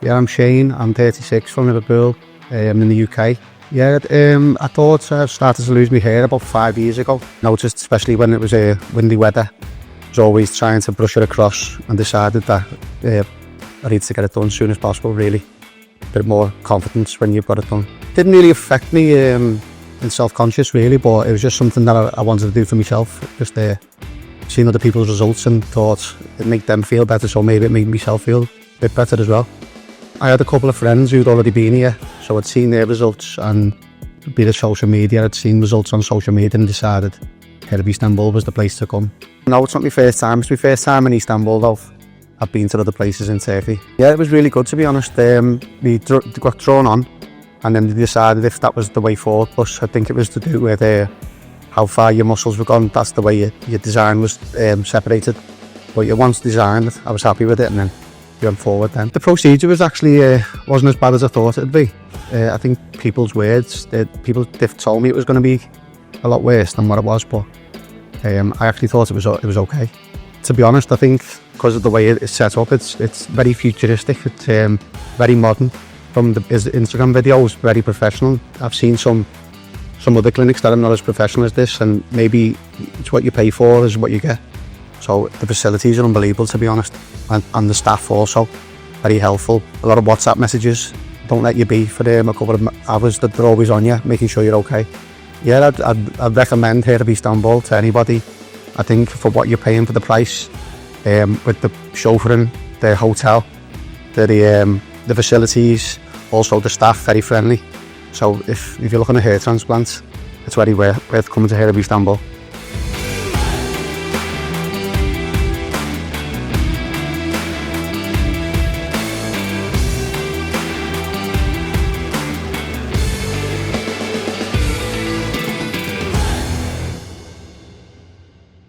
Yeah, I'm Shane. I'm 36 from Liverpool, in the UK. Yeah, I thought I started to lose my hair about 5 years ago. Noticed, especially when it was windy weather, I was always trying to brush it across, and decided that I need to get it done as soon as possible, really. A bit more confidence when you've got it done. Didn't really affect me in self-conscious, really, but it was just something that I wanted to do for myself. Just seeing other people's results and thought it'd make them feel better, so maybe it made myself feel a bit better as well. I had a couple of friends who'd already been here, so I'd seen their results, and via the social media, I'd seen results on social media and decided Hair of Istanbul was the place to come. No, it's not my first time. It's my first time in Istanbul, though. I've been to other places in Turkey. Yeah, it was really good, to be honest. We got drawn on, and then they decided if that was the way forward. Plus, I think it was to do with how far your muscles were gone. That's the way your design was separated. But once designed, I was happy with it, and then we went forward then. The procedure was actually wasn't as bad as I thought it'd be. I think people's words, people told me it was going to be a lot worse than what it was, but I actually thought it was okay. To be honest, I think because of the way it's set up, it's very futuristic. It's very modern. From his Instagram videos, very professional. I've seen some other clinics that are not as professional as this, and maybe it's what you pay for is what you get. So the facilities are unbelievable, to be honest, and the staff also very helpful. A lot of WhatsApp messages, don't let you be for a couple of hours, that they're always on you, making sure you're okay. Yeah, I'd recommend Hair of Istanbul to anybody. I think for what you're paying for the price, with the chauffeuring, the hotel, the facilities, also the staff, very friendly. So if you're looking at hair transplants, it's very worth coming to Hair of Istanbul.